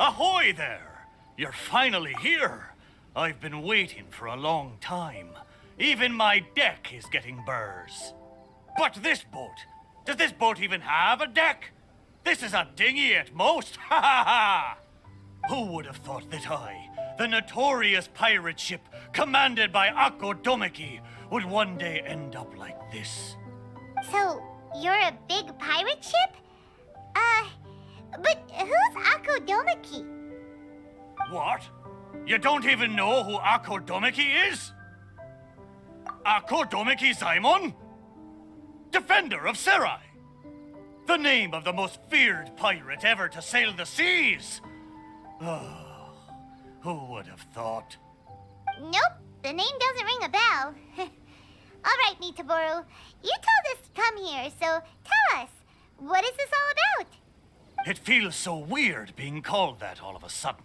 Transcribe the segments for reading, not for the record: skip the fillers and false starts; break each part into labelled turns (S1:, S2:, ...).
S1: Ahoy there! You're finally here. I've been waiting for a long time. Even my deck is getting burrs. But this boat, does this boat even have a deck? This is a dinghy at most, ha ha ha! Who would have thought that I, the notorious pirate ship commanded by Akko Domeki, would one day end up like this?
S2: So, you're a big pirate ship? But who's Akko Domeki?
S1: What? You don't even know who Akko Domeki is? Akko Domeki Simon? Defender of Serai. The name of the most feared pirate ever to sail the seas. Oh, who would have thought?
S2: Nope, the name doesn't ring a bell. All right, Miitoboru, you told us to come here, so tell us, what is this all about?
S1: It feels so weird being called that all of a sudden.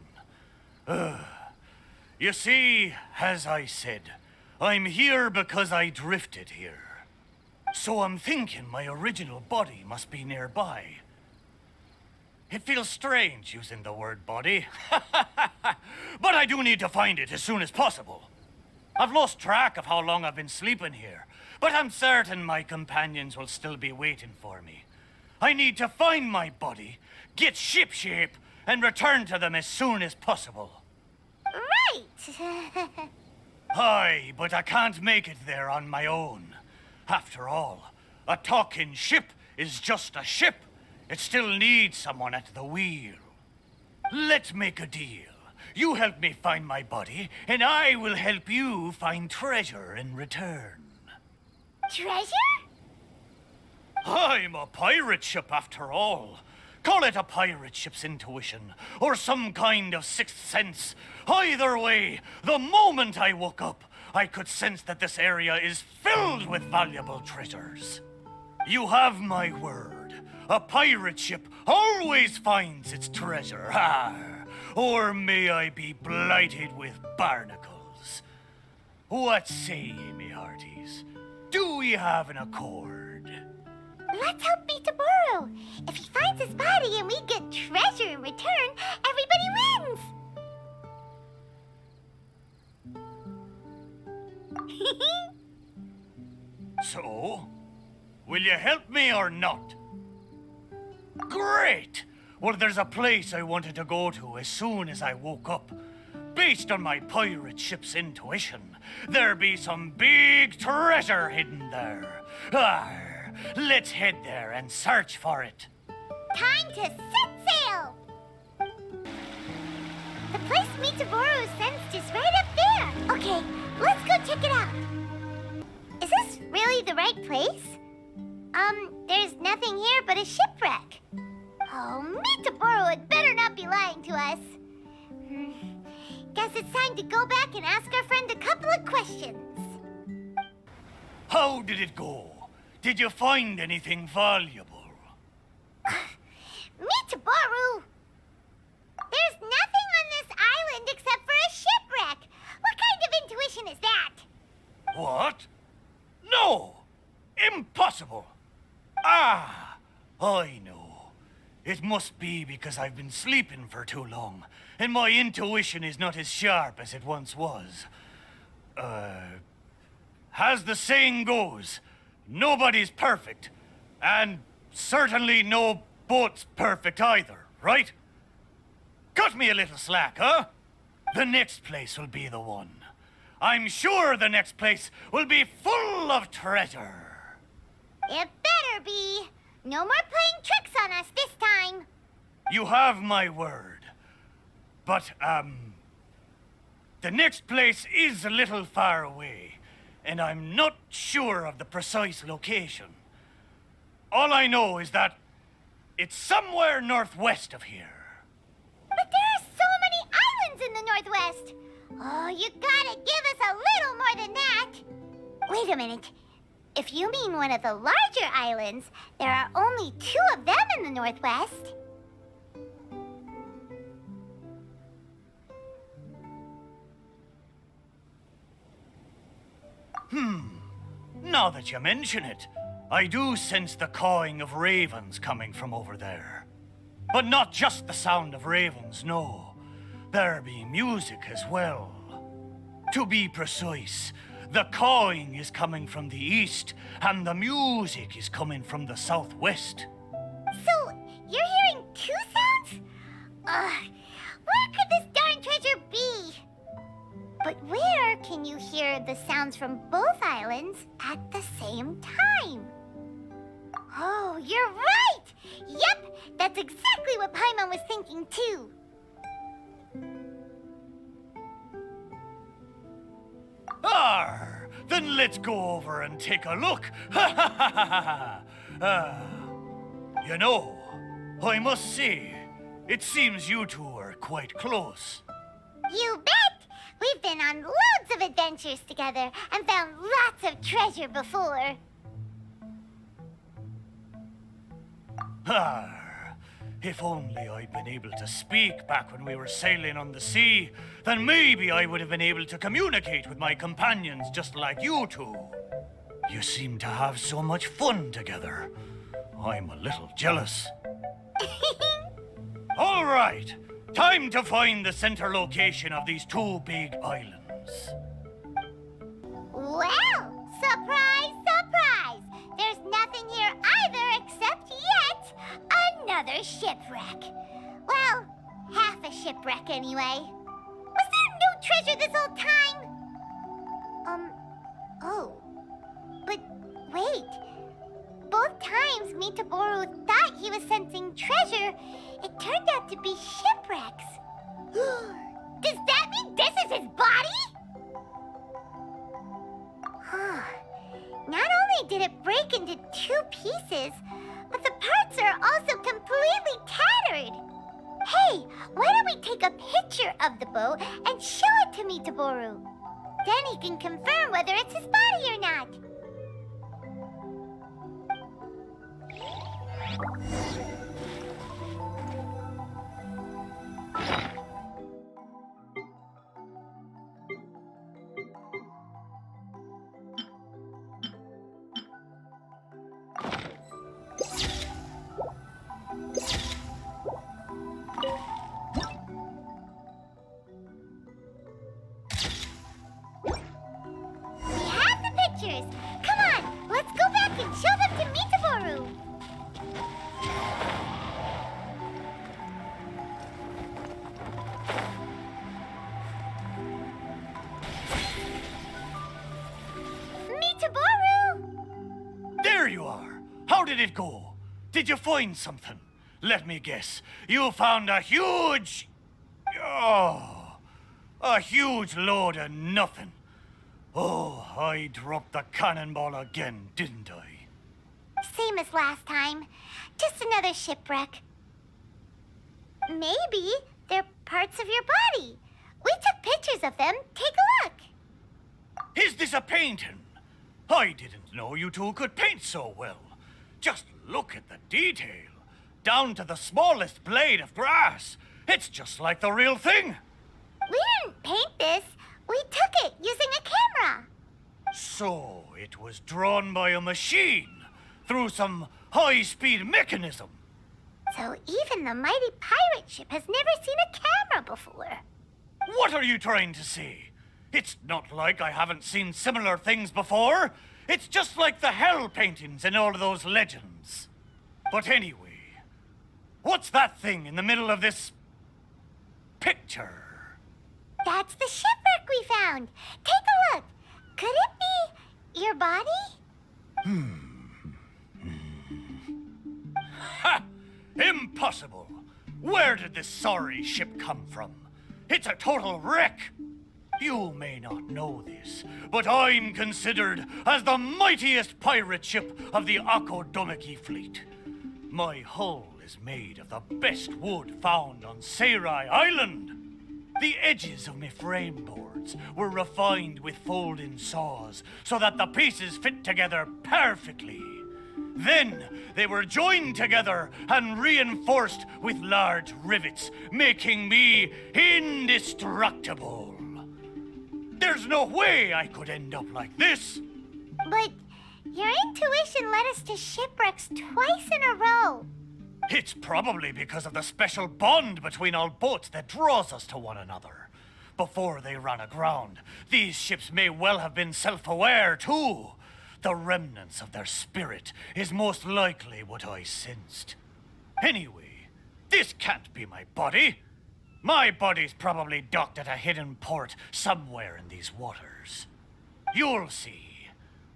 S1: You see, as I said, I'm here because I drifted here. So I'm thinking my original body must be nearby. It feels strange using the word body. But I do need to find it as soon as possible. I've lost track of how long I've been sleeping here, but I'm certain my companions will still be waiting for me. I need to find my body, get shipshape, and return to them as soon as possible.
S2: Right!
S1: Aye, but I can't make it there on my own. After all, a talking ship is just a ship. It still needs someone at the wheel. Let's make a deal. You help me find my body, and I will help you find treasure in return.
S2: Treasure?
S1: I'm a pirate ship after all. Call it a pirate ship's intuition, or some kind of sixth sense. Either way, the moment I woke up, I could sense that this area is filled with valuable treasures. You have my word. A pirate ship always finds its treasure. Or may I be blighted with barnacles. What say ye, me hearties? Do we have an accord?
S2: Let's help Miitoboru. If he finds his body and we get treasure in return, everybody wins!
S1: So, will you help me or not? Great! Well, there's a place I wanted to go to as soon as I woke up. Based on my pirate ship's intuition, there be some big treasure hidden there. Let's head there and search for it.
S2: Time to set sail! The place Miitoboru sensed is right up there. Okay, let's go check it out. Is this really the right place? There's nothing here but a shipwreck. Oh, Miitoboru had better not be lying to us. Guess it's time to go back and ask our friend a couple of questions.
S1: How did it go? Did you find anything valuable?
S2: Miitoboru! There's nothing on this island except for a shipwreck. What kind of intuition is that?
S1: What? No! Impossible! I know. It must be because I've been sleeping for too long, and my intuition is not as sharp as it once was. As the saying goes, nobody's perfect, and certainly no boat's perfect either, right? Cut me a little slack, huh? The next place will be the one. I'm sure the next place will be full of treasure.
S2: It better be. No more playing tricks on us this time.
S1: You have my word. But, the next place is a little far away, and I'm not sure of the precise location. All I know is that it's somewhere northwest of here.
S2: But there are so many islands in the northwest. Oh, you gotta give us a little more than that. Wait a minute. If you mean one of the larger islands, there are only 2 of them in the northwest.
S1: Now that you mention it, I do sense the cawing of ravens coming from over there. But not just the sound of ravens, no. There be music as well. To be precise, the cawing is coming from the east, and the music is coming from the southwest.
S2: So, you're hearing two sounds? Where could this darn treasure be? But where can you hear the sounds from both islands at the same time? Oh, you're right! Yep, that's exactly what Paimon was thinking too.
S1: Then let's go over and take a look. You know, I must say, it seems you two are quite close.
S2: You bet! We've been on loads of adventures together and found lots of treasure before.
S1: If only I'd been able to speak back when we were sailing on the sea, then maybe I would have been able to communicate with my companions just like you two. You seem to have so much fun together. I'm a little jealous. All right, time to find the center location of these two big islands.
S2: Well, surprise, surprise! There's nothing here either except yet another shipwreck. Well, half a shipwreck anyway. Was there no treasure this whole time? Oh. But wait. Both times Miitoboru thought he was sensing treasure, it turned out to be shipwrecks. Does that mean this is his body? Not only did it break into two pieces, but the parts are also completely tattered. Hey, why don't we take a picture of the boat and show it to Miitoboru? Then he can confirm whether it's his body or not. Come on, let's go back and show them to Miitoboru. Miitoboru!
S1: There you are. How did it go? Did you find something? Let me guess. You found a huge... Oh, a huge load of nothing. Oh, I dropped the cannonball again, didn't I?
S2: Same as last time. Just another shipwreck. Maybe they're parts of your body. We took pictures of them. Take a look.
S1: Is this a painting? I didn't know you two could paint so well. Just look at the detail. Down to the smallest blade of grass. It's just like the real thing.
S2: We didn't paint this. We took it using a camera.
S1: So it was drawn by a machine through some high-speed mechanism.
S2: So even the mighty pirate ship has never seen a camera before.
S1: What are you trying to say? It's not like I haven't seen similar things before. It's just like the hell paintings in all of those legends. But anyway, what's that thing in the middle of this picture?
S2: That's the shipwreck we found. Take a look. Could it be your body?
S1: Ha! Impossible! Where did this sorry ship come from? It's a total wreck. You may not know this, but I'm considered as the mightiest pirate ship of the Akodomeki fleet. My hull is made of the best wood found on Seirai Island. The edges of my frame boards were refined with folding saws so that the pieces fit together perfectly. Then they were joined together and reinforced with large rivets, making me indestructible. There's no way I could end up like this.
S2: But your intuition led us to shipwrecks twice in a row.
S1: It's probably because of the special bond between all boats that draws us to one another. Before they ran aground, these ships may well have been self-aware too. The remnants of their spirit is most likely what I sensed. Anyway, this can't be my body. My body's probably docked at a hidden port somewhere in these waters. You'll see.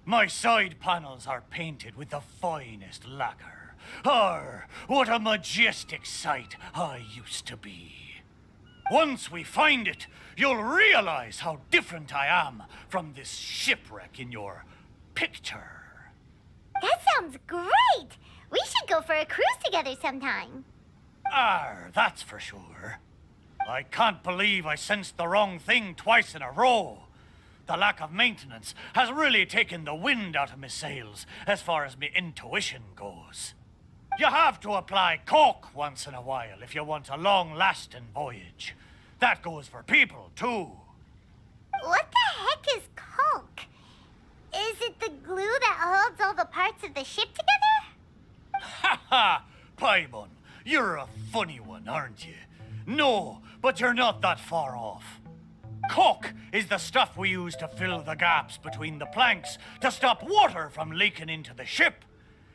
S1: My side panels are painted with the finest lacquer. Arr, what a majestic sight I used to be. Once we find it, you'll realize how different I am from this shipwreck in your picture.
S2: That sounds great! We should go for a cruise together sometime.
S1: Arr, that's for sure. I can't believe I sensed the wrong thing twice in a row. The lack of maintenance has really taken the wind out of my sails as far as my intuition goes. You have to apply cork once in a while if you want a long-lasting voyage. That goes for people, too.
S2: What the heck is caulk? Is it the glue that holds all the parts of the ship together?
S1: Ha ha! Paimon, you're a funny one, aren't you? No, but you're not that far off. Caulk is the stuff we use to fill the gaps between the planks to stop water from leaking into the ship.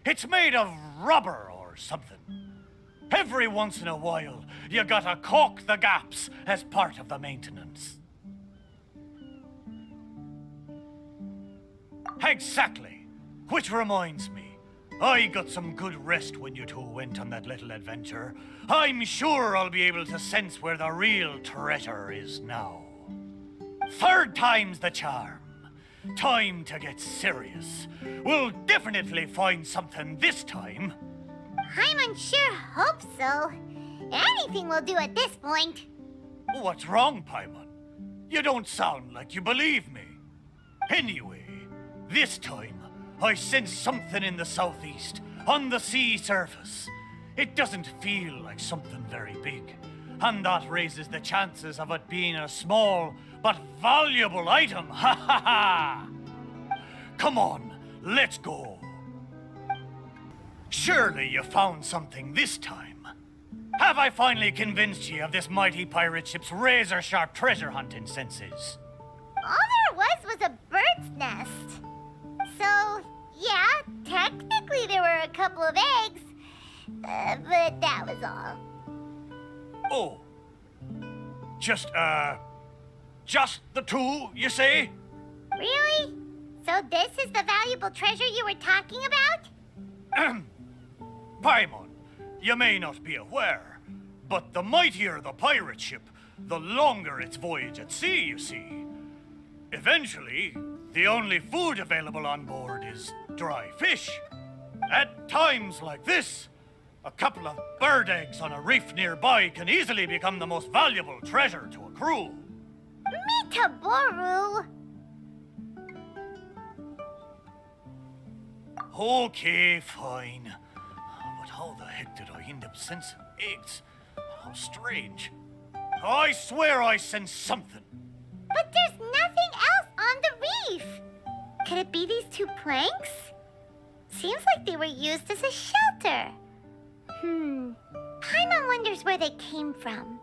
S1: It's made of rubber or something. Every once in a while, you gotta caulk the gaps as part of the maintenance. Exactly. Which reminds me, I got some good rest when you two went on that little adventure. I'm sure I'll be able to sense where the real treasure is now. Third time's the charm. Time to get serious. We'll definitely find something this time.
S2: Paimon sure hopes so. Anything will do at this point.
S1: What's wrong, Paimon? You don't sound like you believe me. Anyway, this time, I sense something in the southeast, on the sea surface. It doesn't feel like something very big, and that raises the chances of it being a small but valuable item. Ha ha ha! Come on, let's go. Surely you found something this time. Have I finally convinced you of this mighty pirate ship's razor-sharp treasure hunting senses?
S2: All there was a bird's nest. So, yeah, technically there were a couple of eggs, but that was all.
S1: Oh. Just the two, you say?
S2: Really? So this is the valuable treasure you were talking about?
S1: Paimon, you may not be aware, but the mightier the pirate ship, the longer its voyage at sea, you see. Eventually, the only food available on board is dry fish. At times like this, a couple of bird eggs on a reef nearby can easily become the most valuable treasure to a crew.
S2: Miitoboru!
S1: Okay, fine. But how the heck did I end up sensing eggs? How strange. I swear I sense something.
S2: But there's nothing else on the reef! Could it be these two planks? Seems like they were used as a shelter. Paimon wonders where they came from.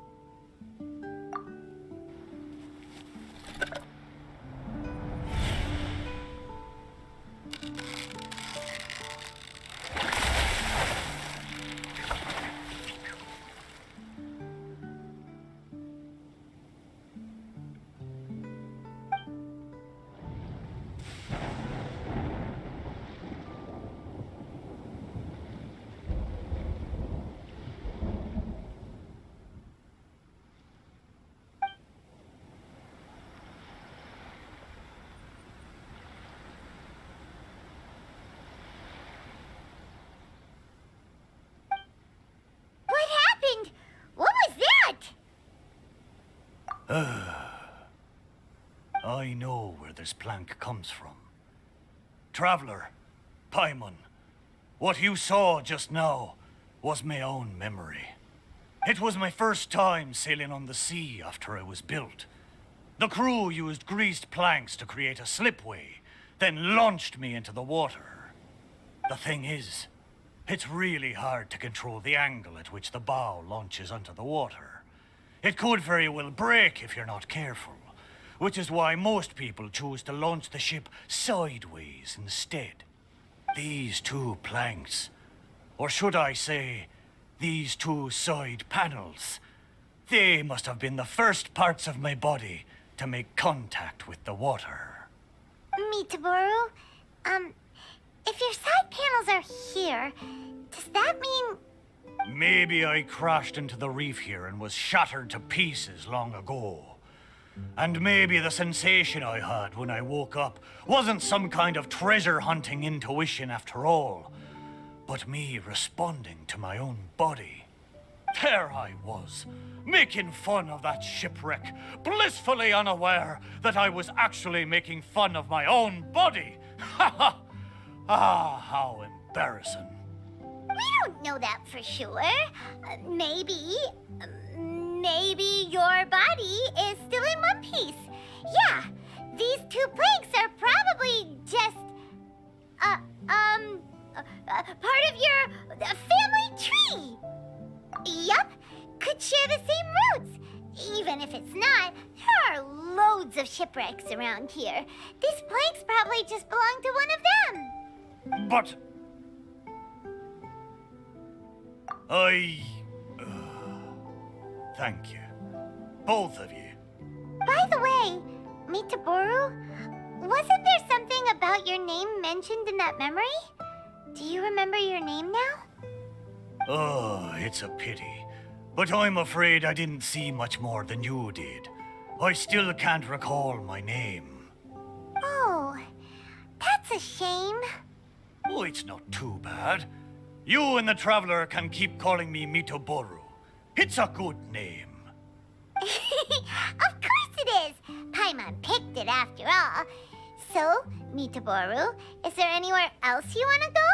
S1: I know where this plank comes from. Traveler, Paimon, what you saw just now was my own memory. It was my first time sailing on the sea after I was built. The crew used greased planks to create a slipway, then launched me into the water. The thing is, It's really hard to control the angle at which the bow launches onto the water. It could very well break if you're not careful, which is why most people choose to launch the ship sideways instead. These two planks, or should I say, these two side panels, they must have been the first parts of my body to make contact with the water.
S2: Miitoboru, if your side panels are here, does that mean...
S1: Maybe I crashed into the reef here and was shattered to pieces long ago. And maybe the sensation I had when I woke up wasn't some kind of treasure-hunting intuition after all, but me responding to my own body. There I was, making fun of that shipwreck, blissfully unaware that I was actually making fun of my own body. Ha ha! Ah, how embarrassing.
S2: We don't know that for sure. Maybe your body is still in one piece. Yeah, these two planks are probably just, part of your family tree. Yup, could share the same roots. Even if it's not, there are loads of shipwrecks around here. These planks probably just belong to one of them.
S1: But... Thank you. Both of you.
S2: By the way, Miitoboru, wasn't there something about your name mentioned in that memory? Do you remember your name now?
S1: Oh, it's a pity. But I'm afraid I didn't see much more than you did. I still can't recall my name.
S2: Oh, that's a shame.
S1: Oh, it's not too bad. You and the Traveler can keep calling me Miitoboru. It's a good name.
S2: Of course it is! Paimon picked it after all. So, Miitoboru, is there anywhere else you want to go?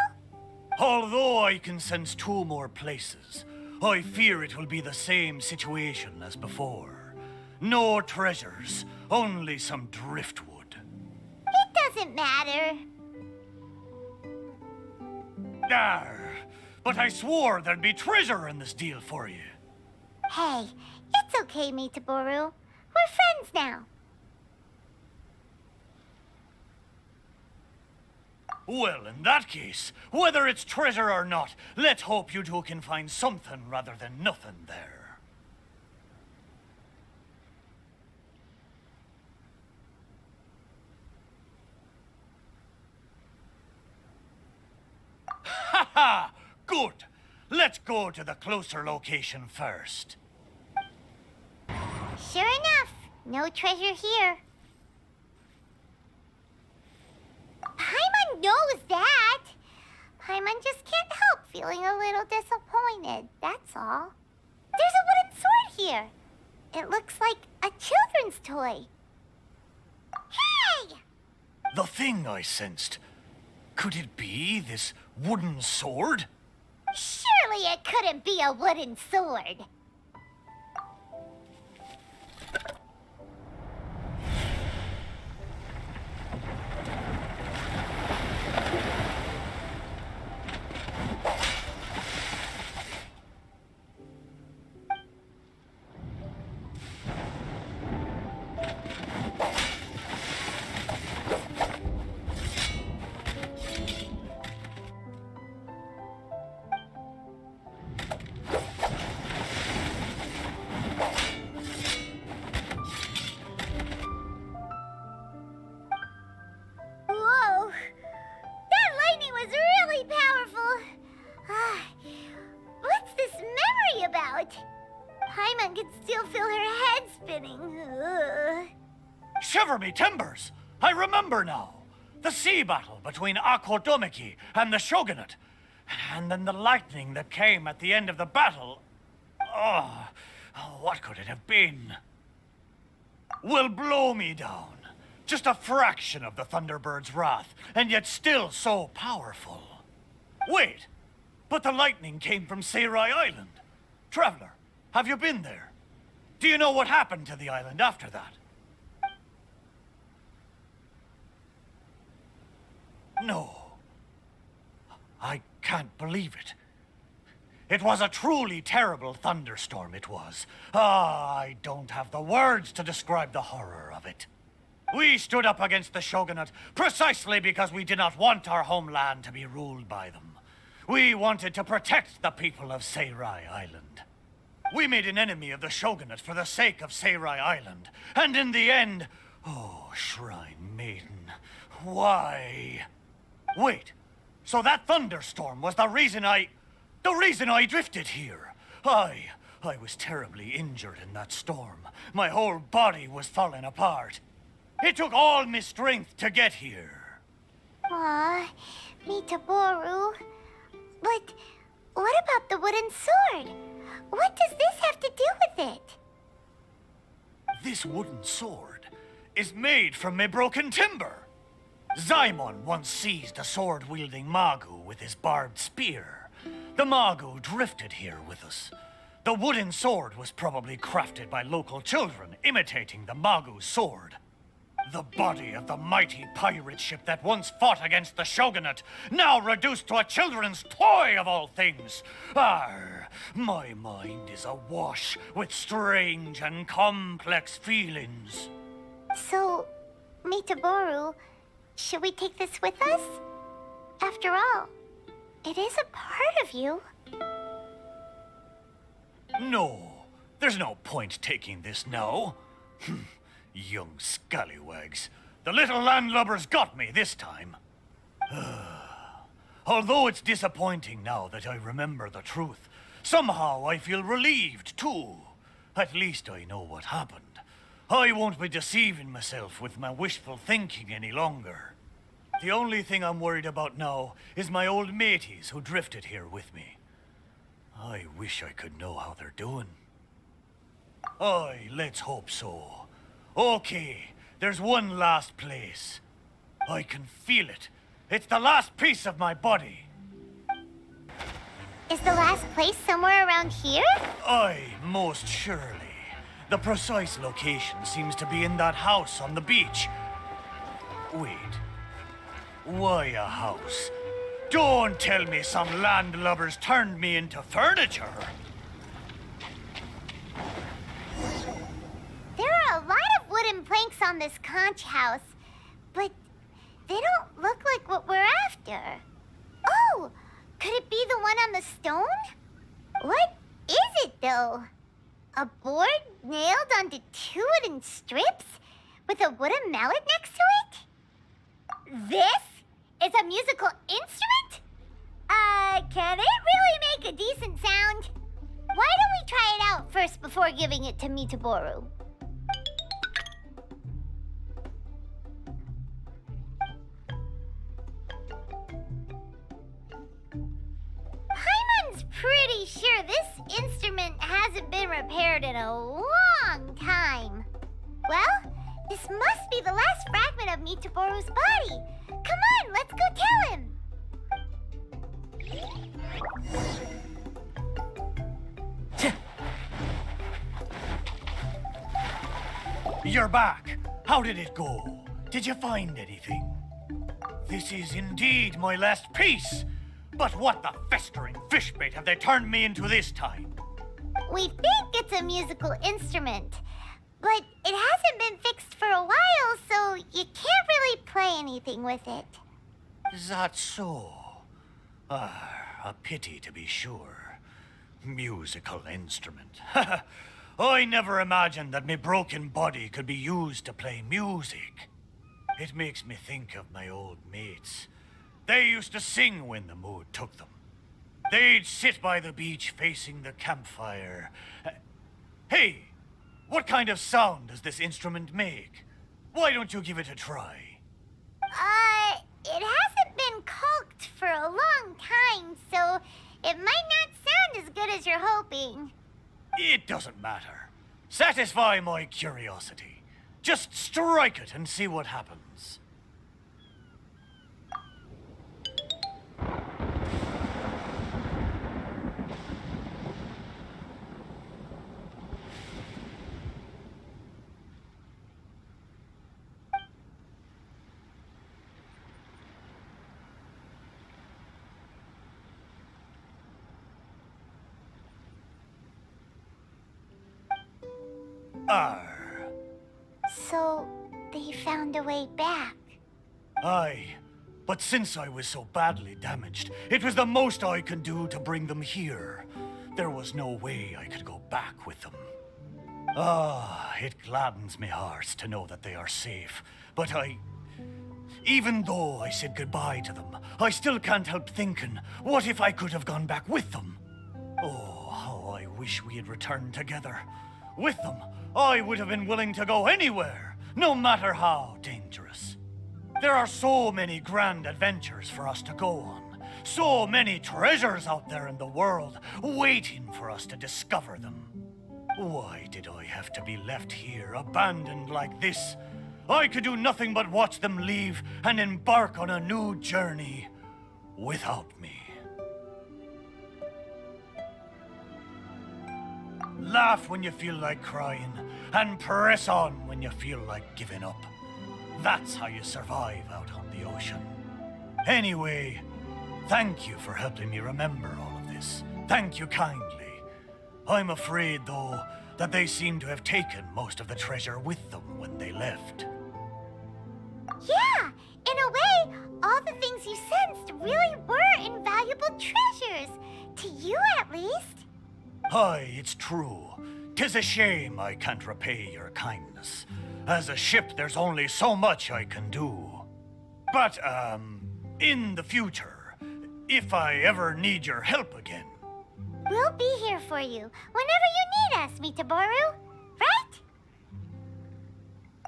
S1: Although I can sense two more places, I fear it will be the same situation as before. No treasures, only some driftwood.
S2: It doesn't matter.
S1: Arr, but I swore there'd be treasure in this deal for you.
S2: Hey, it's okay, Miitoboru. We're friends now.
S1: Well, in that case, whether it's treasure or not, let's hope you two can find something rather than nothing there. Ha ha! Good! Let's go to the closer location first.
S2: Sure enough, no treasure here. Paimon knows that. Paimon just can't help feeling a little disappointed, that's all. There's a wooden sword here. It looks like a children's toy. Hey!
S1: The thing I sensed. Could it be this wooden sword?
S2: Surely it couldn't be a wooden sword. Whoa! That lightning was really powerful. What's this memory about? Paimon can still feel her head spinning.
S1: Shiver me timbers! I remember now. The sea battle between Akodomiki and the Shogunate. And then the lightning that came at the end of the battle. Oh, what could it have been? Will blow me down. Just a fraction of the Thunderbird's wrath, and yet still so powerful. Wait, but the lightning came from Seirai Island. Traveler, have you been there? Do you know what happened to the island after that? No. I can't believe it. It was a truly terrible thunderstorm, it was. I don't have the words to describe the horror of it. We stood up against the shogunate precisely because we did not want our homeland to be ruled by them. We wanted to protect the people of Seirai Island. We made an enemy of the shogunate for the sake of Seirai Island. And in the end... Oh, Shrine Maiden, why? Wait, so that thunderstorm was the reason I drifted here. I was terribly injured in that storm. My whole body was falling apart. It took all my strength to get here.
S2: Aw, Miitoboru. But what about the wooden sword? What does this have to do with it?
S1: This wooden sword is made from my broken timber. Zaimon once seized a sword-wielding Magu with his barbed spear. The Magu drifted here with us. The wooden sword was probably crafted by local children, imitating the Magu's sword. The body of the mighty pirate ship that once fought against the shogunate, now reduced to a children's toy of all things. Arr, my mind is awash with strange and complex feelings.
S2: So, Miitoboru, should we take this with us? After all, it is a part of you.
S1: No, there's no point taking this now. Young scallywags. The little landlubbers got me this time. Although it's disappointing now that I remember the truth, somehow I feel relieved too. At least I know what happened. I won't be deceiving myself with my wishful thinking any longer. The only thing I'm worried about now is my old mateys who drifted here with me. I wish I could know how they're doing. Aye, let's hope so. Okay, there's one last place. I can feel it. It's the last piece of my body.
S2: Is the last place somewhere around here?
S1: Aye, most surely. The precise location seems to be in that house on the beach. Wait. Why a house? Don't tell me some landlubbers turned me into furniture.
S2: There are a lot of wooden planks on this conch house, but they don't look like what we're after. Oh, could it be the one on the stone? What is it, though? A board nailed onto two wooden strips with a wooden mallet next to it? This is a musical instrument? Can it really make a decent sound? Why don't we try it out first before giving it to Miitoboru? Paimon's pretty sure this instrument hasn't been repaired in a long time. Well, this must be the last fragment of Miitoboru's body. Come on, let's go tell him.
S1: You're back. How did it go? Did you find anything? This is indeed my last piece. But what the festering fishbait have they turned me into this time?
S2: We think it's a musical instrument, but it hasn't been fixed for a while, so you can't really play anything with it.
S1: Is that so? A pity to be sure. Musical instrument. I never imagined that my broken body could be used to play music. It makes me think of my old mates. They used to sing when the mood took them. They'd sit by the beach facing the campfire. Hey, what kind of sound does this instrument make? Why don't you give it a try?
S2: It hasn't been caulked for a long time, so it might not sound as good as you're hoping.
S1: It doesn't matter. Satisfy my curiosity. Just strike it and see what happens. Arr.
S2: So, they found a way back.
S1: Aye. But since I was so badly damaged, it was the most I could do to bring them here. There was no way I could go back with them. Ah, it gladdens me heart to know that they are safe. But even though I said goodbye to them, I still can't help thinking, what if I could have gone back with them? Oh, how I wish we had returned together. With them, I would have been willing to go anywhere, no matter how dangerous. There are so many grand adventures for us to go on. So many treasures out there in the world, waiting for us to discover them. Why did I have to be left here, abandoned like this? I could do nothing but watch them leave and embark on a new journey without me. Laugh when you feel like crying, and press on when you feel like giving up. That's how you survive out on the ocean. Anyway, thank you for helping me remember all of this. Thank you kindly. I'm afraid, though, that they seem to have taken most of the treasure with them when they left.
S2: Yeah, in a way, all the things you sensed really were invaluable treasures. To you, at least.
S1: Aye, it's true. 'Tis a shame I can't repay your kindness. As a ship, there's only so much I can do. But, in the future, if I ever need your help again...
S2: We'll be here for you whenever you need us, Miitoboru. Right?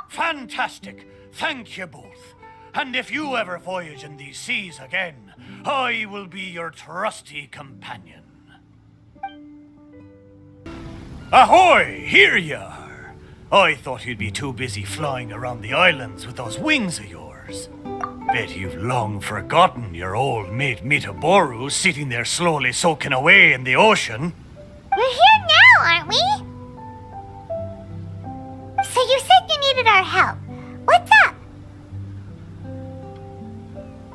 S1: Fantastic! Thank you both. And if you ever voyage in these seas again, I will be your trusty companion. Ahoy! Here you are! I thought you'd be too busy flying around the islands with those wings of yours. Bet you've long forgotten your old mate Miitoboru sitting there slowly soaking away in the ocean.
S2: We're here now, aren't we? So you said you needed our help. What's up?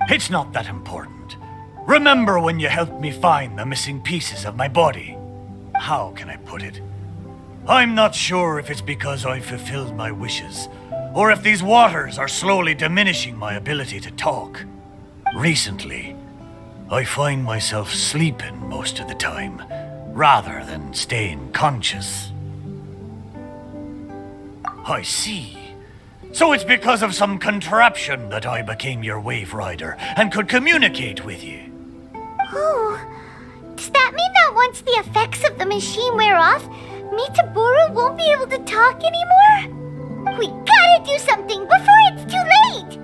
S1: It's not that important. Remember when you helped me find the missing pieces of my body? How can I put it? I'm not sure if it's because I fulfilled my wishes, or if these waters are slowly diminishing my ability to talk. Recently, I find myself sleeping most of the time, rather than staying conscious. I see. So it's because of some contraption that I became your wave rider and could communicate with you.
S2: Oh, does that mean that once the effects of the machine wear off, Miitoboru won't be able to talk anymore? We gotta do something before it's too late!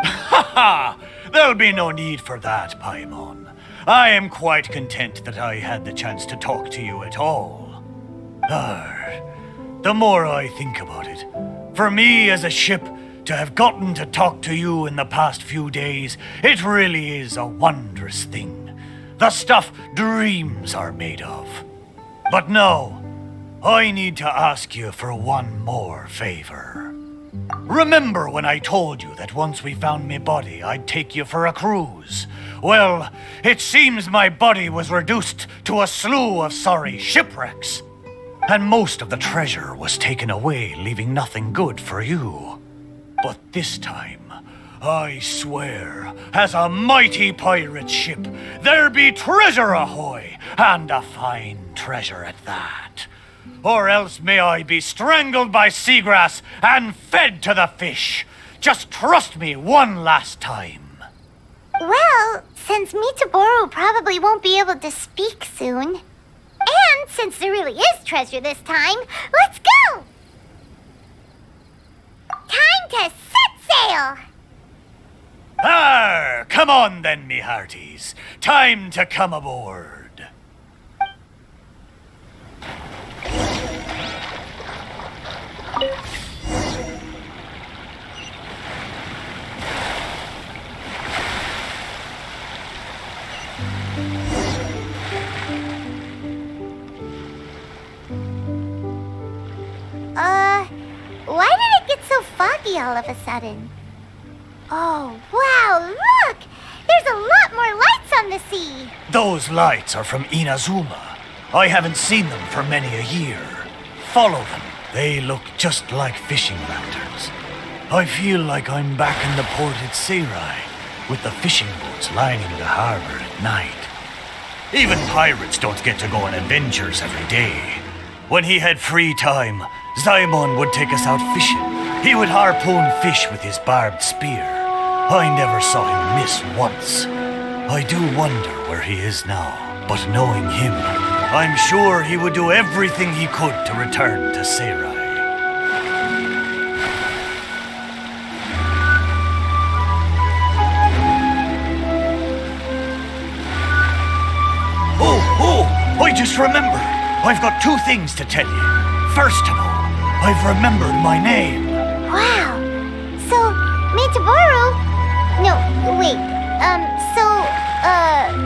S1: Ha! There'll be no need for that, Paimon. I am quite content that I had the chance to talk to you at all. The more I think about it, for me as a ship to have gotten to talk to you in the past few days, it really is a wondrous thing. The stuff dreams are made of. But now, I need to ask you for one more favor. Remember when I told you that once we found my body, I'd take you for a cruise? Well, it seems my body was reduced to a slew of sorry shipwrecks. And most of the treasure was taken away, leaving nothing good for you. But this time, I swear, as a mighty pirate ship, there be treasure ahoy, and a fine treasure at that. Or else may I be strangled by seagrass and fed to the fish. Just trust me one last time.
S2: Well, since Miitoboru probably won't be able to speak soon, and since there really is treasure this time, let's go! Time to set sail!
S1: Arr! Come on then, me hearties. Time to come aboard.
S2: Why did it get so foggy all of a sudden? Oh, wow, look! There's a lot more lights on the sea!
S1: Those lights are from Inazuma. I haven't seen them for many a year. Follow them. They look just like fishing lanterns. I feel like I'm back in the port at Seirai, with the fishing boats lining the harbor at night. Even pirates don't get to go on adventures every day. When he had free time, Zaimon would take us out fishing. He would harpoon fish with his barbed spear. I never saw him miss once. I do wonder where he is now, but knowing him, I'm sure he would do everything he could to return to Seirai. I just remembered. I've got 2 things to tell you. First of all, I've remembered my name.
S2: Wow. So, Miitoboru? No, wait.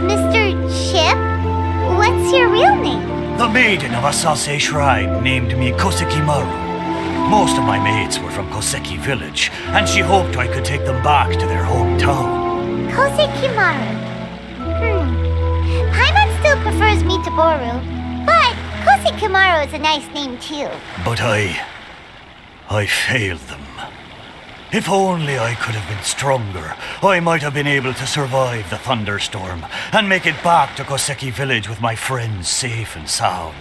S2: Mr. Chip? What's your real name?
S1: The maiden of Asase Shrine named me Kosekimaru. Most of my mates were from Koseki village, and she hoped I could take them back to their hometown.
S2: Kosekimaru. Paimon still prefers Miitoboru, but Kosekimaru is a nice name too.
S1: But I failed them. If only I could have been stronger, I might have been able to survive the thunderstorm and make it back to Koseki village with my friends safe and sound.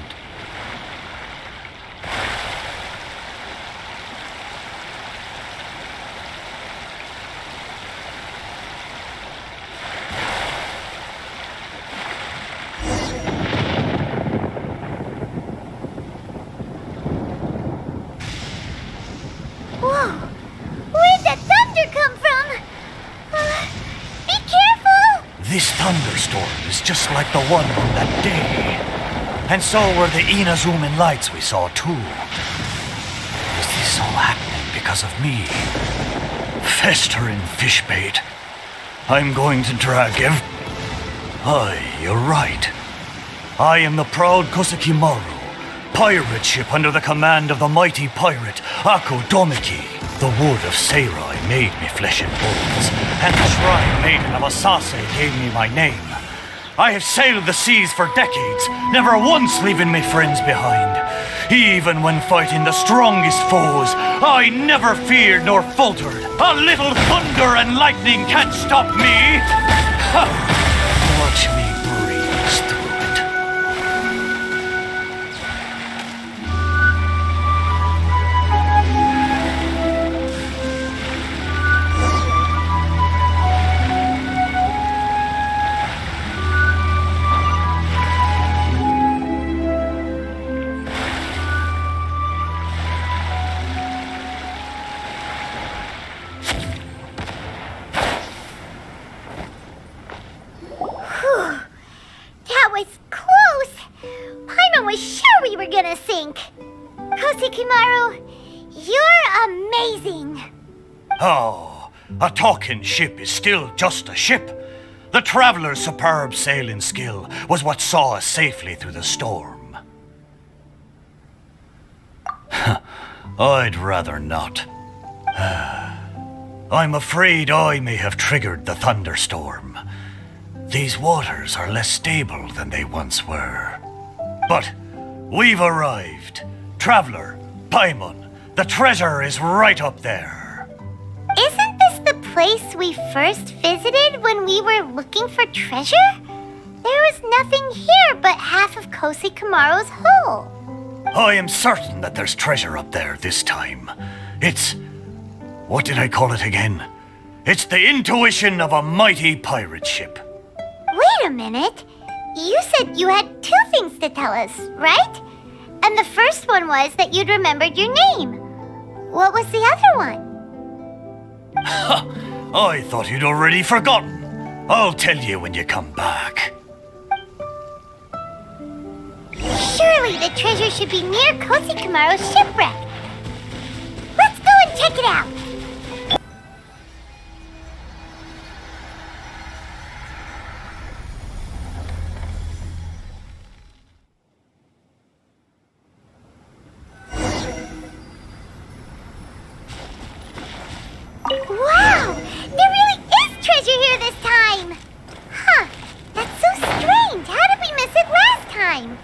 S1: This thunderstorm is just like the one on that day. And so were the Inazumin lights we saw too. Is this all happening because of me? Festering fish bait. I'm going to drag Aye, you're right. I am the proud Kosekimaru, pirate ship under the command of the mighty pirate Ako Domiki. The wood of Seirai made me flesh and bones, and the shrine maiden of Asase gave me my name. I have sailed the seas for decades, never once leaving my friends behind. Even when fighting the strongest foes, I never feared nor faltered. A little thunder and lightning can't stop me. Watch me breeze through it.
S2: Kosekimaru, you're amazing.
S1: Oh, a talking ship is still just a ship. The traveler's superb sailing skill was what saw us safely through the storm. I'd rather not. I'm afraid I may have triggered the thunderstorm. These waters are less stable than they once were. But we've arrived. Traveler, Paimon, the treasure is right up there.
S2: Isn't this the place we first visited when we were looking for treasure? There was nothing here but half of Kosekimaru's hull.
S1: I am certain that there's treasure up there this time. It's... what did I call it again? It's the intuition of a mighty pirate ship.
S2: Wait a minute. You said you had 2 things to tell us, right? And the first one was that you'd remembered your name. What was the other one?
S1: I thought you'd already forgotten. I'll tell you when you come back.
S2: Surely the treasure should be near Kosekimaru's shipwreck. Let's go and check it out. Wow! There really is treasure here this time! Huh, that's so strange. How did we miss it last time?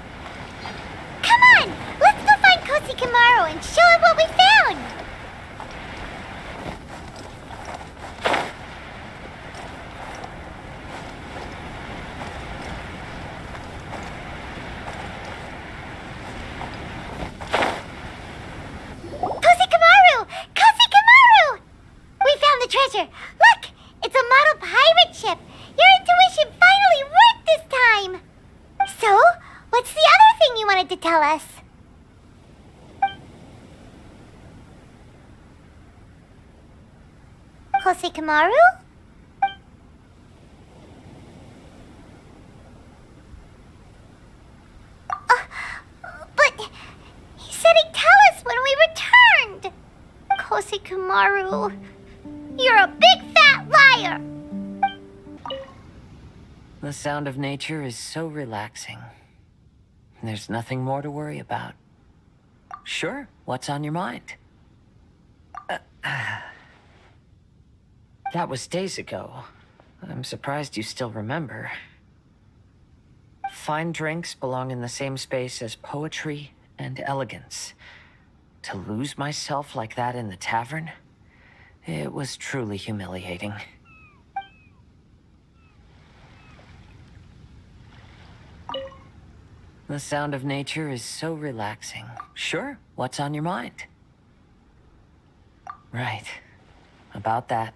S2: Come on, let's go find Kosekimaru and show here. Look! It's a model pirate ship. Your intuition finally worked this time. So, what's the other thing you wanted to tell us? Kosekamaru? But he said he'd tell us when we returned. Kosekamaru, you're a big fat liar.
S3: The sound of nature is so relaxing. There's nothing more to worry about. Sure, what's on your mind? That was days ago. I'm surprised you still remember. Fine drinks belong in the same space as poetry and elegance. To lose myself like that in the tavern, it was truly humiliating. The sound of nature is so relaxing. Sure, what's on your mind? Right, about that.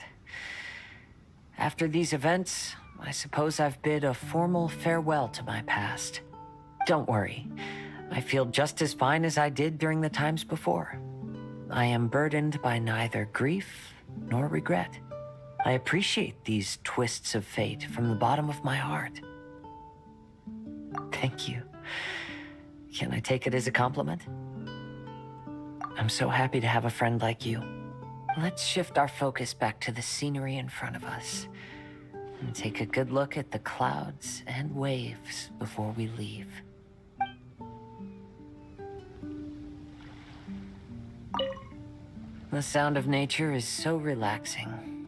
S3: After these events, I suppose I've bid a formal farewell to my past. Don't worry, I feel just as fine as I did during the times before. I am burdened by neither grief nor regret. I appreciate these twists of fate from the bottom of my heart. Thank you. Can I take it as a compliment? I'm so happy to have a friend like you. Let's shift our focus back to the scenery in front of us and take a good look at the clouds and waves before we leave. The sound of nature is so relaxing.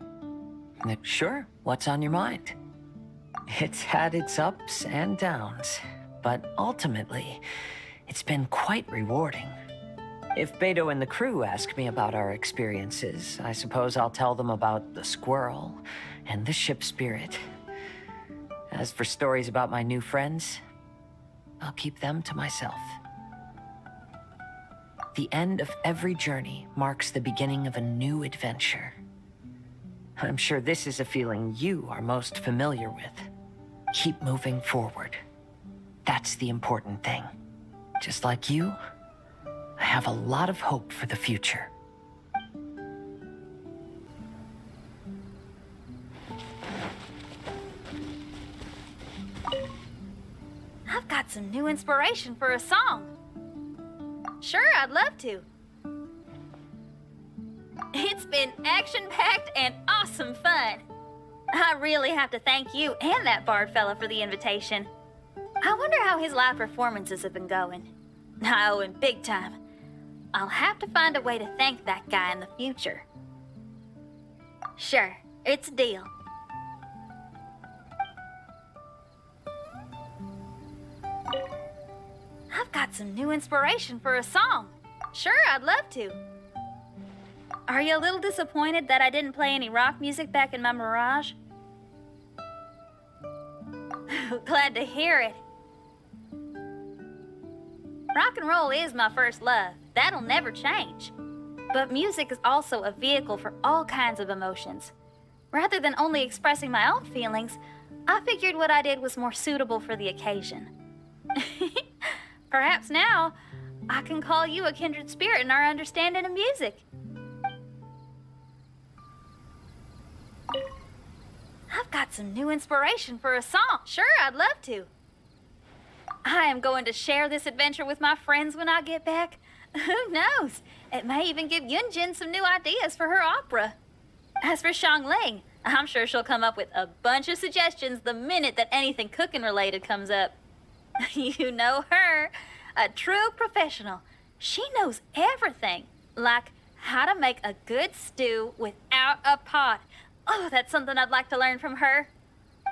S3: Sure, what's on your mind? It's had its ups and downs, but ultimately, it's been quite rewarding. If Beto and the crew ask me about our experiences, I suppose I'll tell them about the squirrel and the ship spirit. As for stories about my new friends, I'll keep them to myself. The end of every journey marks the beginning of a new adventure. I'm sure this is a feeling you are most familiar with. Keep moving forward. That's the important thing. Just like you, I have a lot of hope for the future.
S4: I've got some new inspiration for a song. Sure, I'd love to. It's been action-packed and awesome fun. I really have to thank you and that bard fella for the invitation. I wonder how his live performances have been going. I owe him big time. I'll have to find a way to thank that guy in the future. Sure, it's a deal. I've got some new inspiration for a song. Sure, I'd love to. Are you a little disappointed that I didn't play any rock music back in my Mirage? Glad to hear it. Rock and roll is my first love. That'll never change. But music is also a vehicle for all kinds of emotions. Rather than only expressing my own feelings, I figured what I did was more suitable for the occasion. Perhaps now, I can call you a kindred spirit in our understanding of music. I've got some new inspiration for a song. Sure, I'd love to. I am going to share this adventure with my friends when I get back. Who knows? It may even give Yunjin some new ideas for her opera. As for Xiangling, I'm sure she'll come up with a bunch of suggestions the minute that anything cooking related comes up. You know her, a true professional. She knows everything, like how to make a good stew without a pot. Oh, that's something I'd like to learn from her.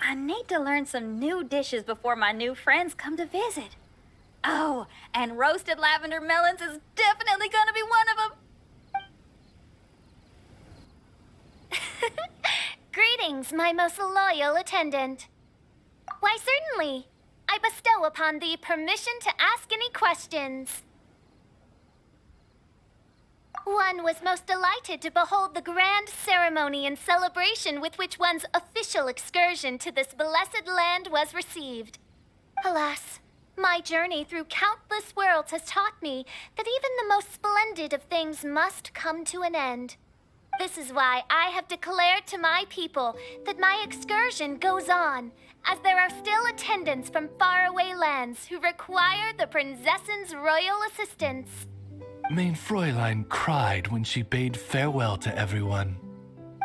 S4: I need to learn some new dishes before my new friends come to visit. Oh, and roasted lavender melons is definitely gonna be one of them.
S2: Greetings, my most loyal attendant. Why, certainly. I bestow upon thee permission to ask any questions. What one was most delighted to behold the grand ceremony and celebration with which one's official excursion to this blessed land was received. Alas, my journey through countless worlds has taught me that even the most splendid of things must come to an end. This is why I have declared to my people that my excursion goes on, as there are still attendants from faraway lands who require the princess's royal assistance.
S5: Mein Fräulein cried when she bade farewell to everyone.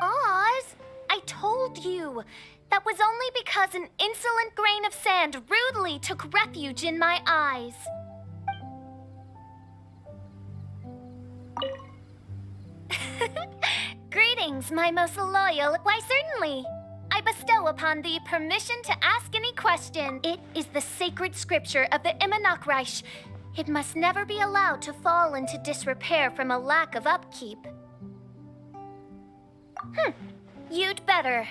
S2: Oz, I told you. That was only because an insolent grain of sand rudely took refuge in my eyes. Greetings, my most loyal. Why, certainly. I bestow upon thee permission to ask any question. It is the sacred scripture of the Immonachreich. It must never be allowed to fall into disrepair from a lack of upkeep. You'd better.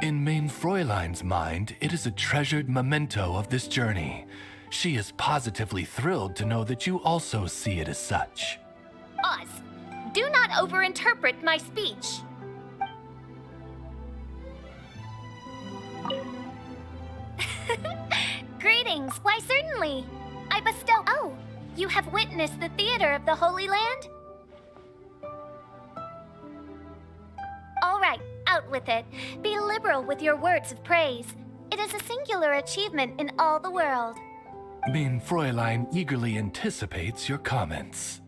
S5: In Mein Fräulein's mind, it is a treasured memento of this journey. She is positively thrilled to know that you also see it as such.
S2: Oz, do not overinterpret my speech. Greetings. Why, certainly. I bestow... Oh, you have witnessed the theater of the Holy Land? All right, out with it. Be liberal with your words of praise. It is a singular achievement in all the world.
S5: Mein Fräulein eagerly anticipates your comments.